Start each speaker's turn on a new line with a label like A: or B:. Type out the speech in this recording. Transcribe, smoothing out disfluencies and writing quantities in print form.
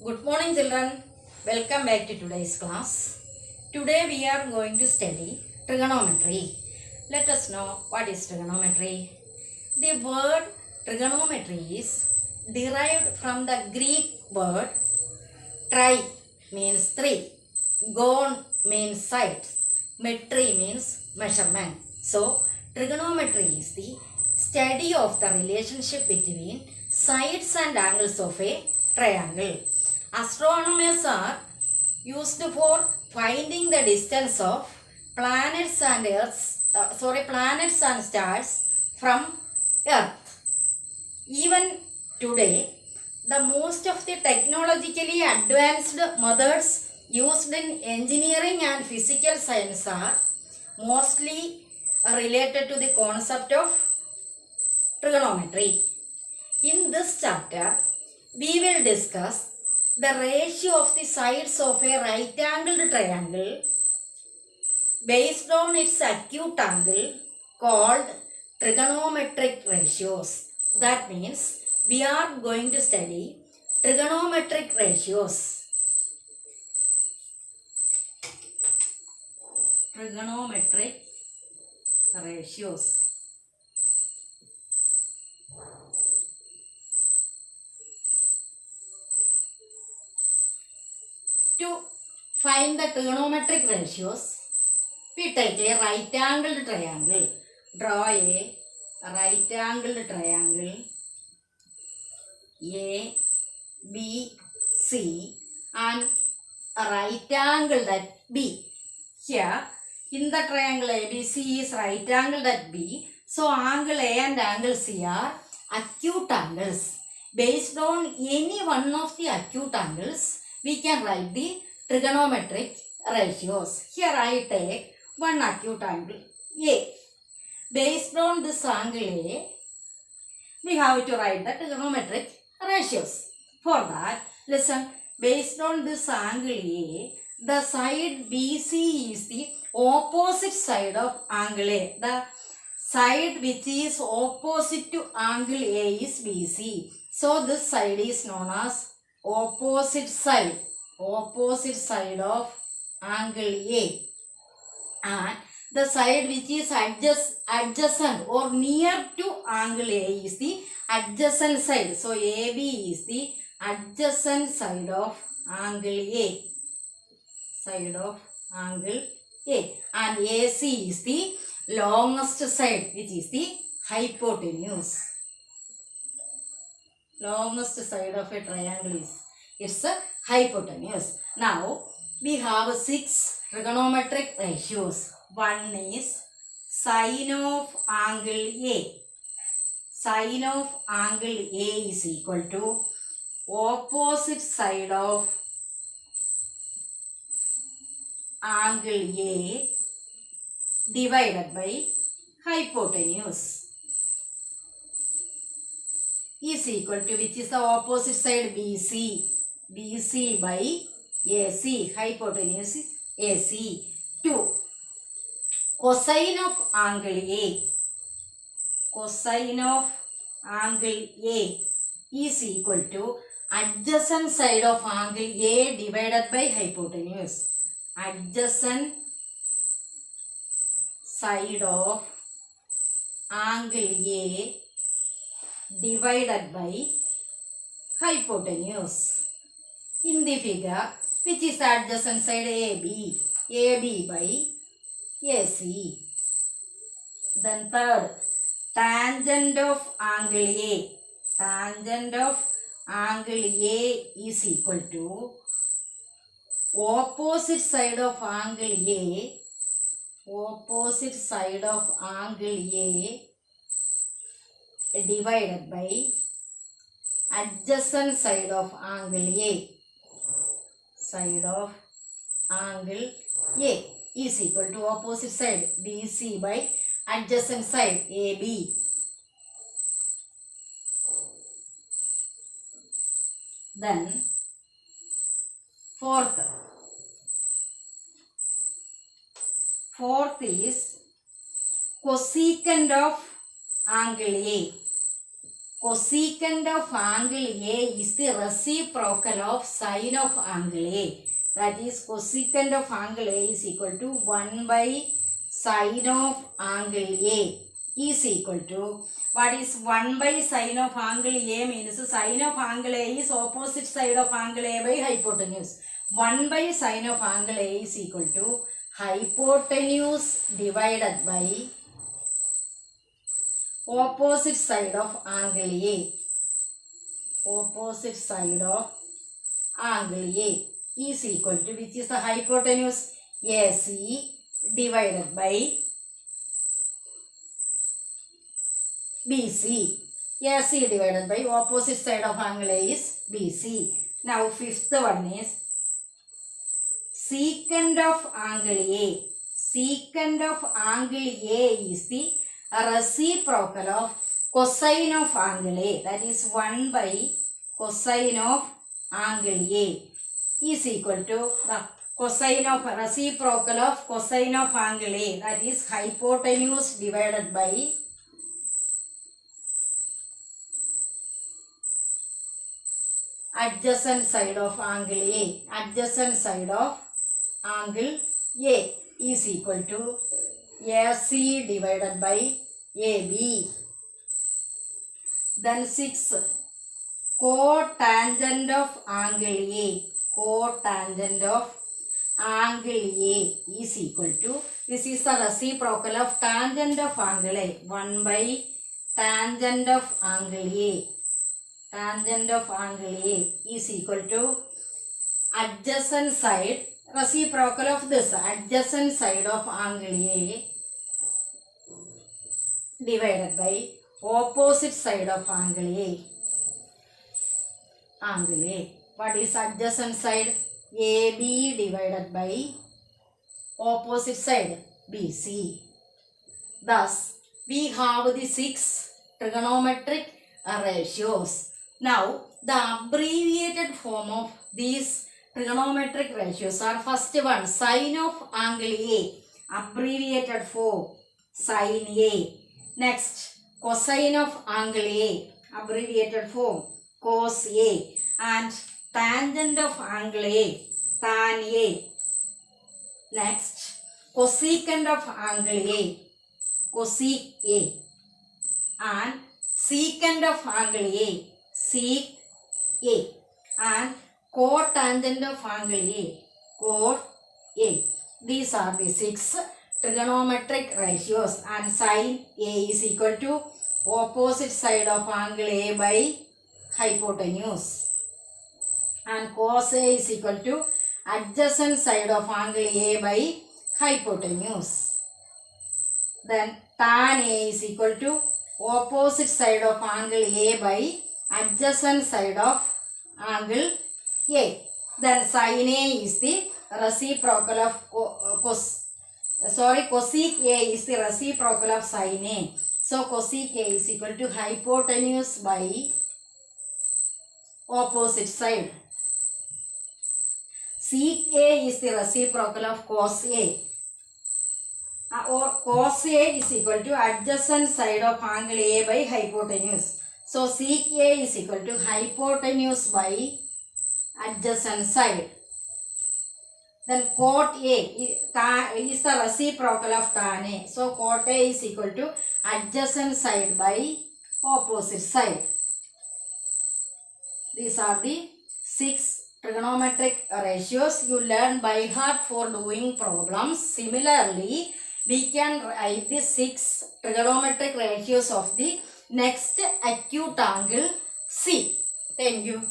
A: Good morning, children. Welcome back to today's class. Today we are going to study trigonometry. Let us know what is trigonometry. The word trigonometry is derived from the Greek word tri means three, gon means side, metry means measurement. So, trigonometry is the study of the relationship between sides and angles of a triangle. Astronomers are used for finding the distance of planets and planets and stars from Earth. Even today, the most of the technologically advanced methods used in engineering and physical science are mostly related to the concept of trigonometry. In this chapter, we will discuss the ratio of the sides of a right-angled triangle based on its acute angle called trigonometric ratios. That means we are going to study trigonometric ratios. Trigonometric ratios. To find the trigonometric ratios, we take a right-angled triangle. Draw a right-angled triangle A, B, C and a right angle at B. Here, in the triangle ABC is right angled at B. So, angle A and angle C are acute angles. Based on any one of the acute angles, we can write the trigonometric ratios. Here I take one acute angle A. Based on this angle A, we have to write the trigonometric ratios. For that, listen, based on this angle A, the side BC is the opposite side of angle A. The side which is opposite to angle A is BC. So, this side is known as opposite side of angle A. And the side which is adjacent or near to angle A is the adjacent side. So, AB is the adjacent side of angle A. And AC is the longest side, which is the hypotenuse. Longest side of a triangle is its hypotenuse. Now, we have 6 trigonometric ratios. One is sine of angle A. Sine of angle A is equal to opposite side of angle A divided by hypotenuse is equal to, which is the opposite side, BC. BC by AC, hypotenuse is AC. 2. Cosine of angle A. Cosine of angle A is equal to adjacent side of angle A divided by hypotenuse. Adjacent side of angle A divided by hypotenuse. In the figure, which is the adjacent side, AB. AB by AC. Then third, tangent of angle A. Tangent of angle A is equal to opposite side of angle A. Opposite side of angle A divided by adjacent side of angle A. Side of angle A is equal to opposite side BC by adjacent side AB. Then fourth is cosecant of angle A. cosecant of angle A is the reciprocal of sine of angle A. That is, cosecant of angle A is equal to 1 by sine of angle A is equal to, what is 1 by sine of angle A means sine of angle A is opposite side of angle A by hypotenuse. 1 by sine of angle A is equal to hypotenuse divided by opposite side of angle A. Opposite side of angle A is equal to, which is the hypotenuse, AC divided by BC. AC divided by opposite side of angle A is BC. Now fifth one is secant of angle A. Secant of angle A is the reciprocal of cosine of angle A. That is 1 by cosine of angle A is equal to the cosine of reciprocal of cosine of angle A. That is hypotenuse divided by adjacent side of angle A. Adjacent side of angle A is equal to AC divided by AB. Then 6. Cotangent of angle A. Cotangent of angle A is equal to, this is the reciprocal of tangent of angle A. 1 by tangent of angle A. Tangent of angle A is equal to adjacent side, reciprocal of this adjacent side of angle A divided by opposite side of angle A. Angle A. What is adjacent side? AB divided by opposite side BC. Thus, we have the 6 trigonometric ratios. Now, the abbreviated form of these trigonometric ratios are, first one, sine of angle A, abbreviated form, sine A. Next, cosine of angle A, abbreviated form, cos A. And tangent of angle A, tan A. Next, cosecant of angle A, cosec A. And secant of angle A, sec A. And cotangent of angle A, cot A. These are the 6 trigonometric ratios, and sine A is equal to opposite side of angle A by hypotenuse, and cos A is equal to adjacent side of angle A by hypotenuse. Then tan A is equal to opposite side of angle A by adjacent side of angle A. Then sin A is the reciprocal of cosec A is the reciprocal of sin A. So cosec A is equal to hypotenuse by opposite side. Sec A is the reciprocal of cos A. Or cos A is equal to adjacent side of angle A by hypotenuse. So sec A is equal to hypotenuse by adjacent side. Then cot A is the reciprocal of tan A. So cot A is equal to adjacent side by opposite side. These are the 6 trigonometric ratios you learn by heart for doing problems. Similarly, we can write the 6 trigonometric ratios of the next acute angle C. Thank you.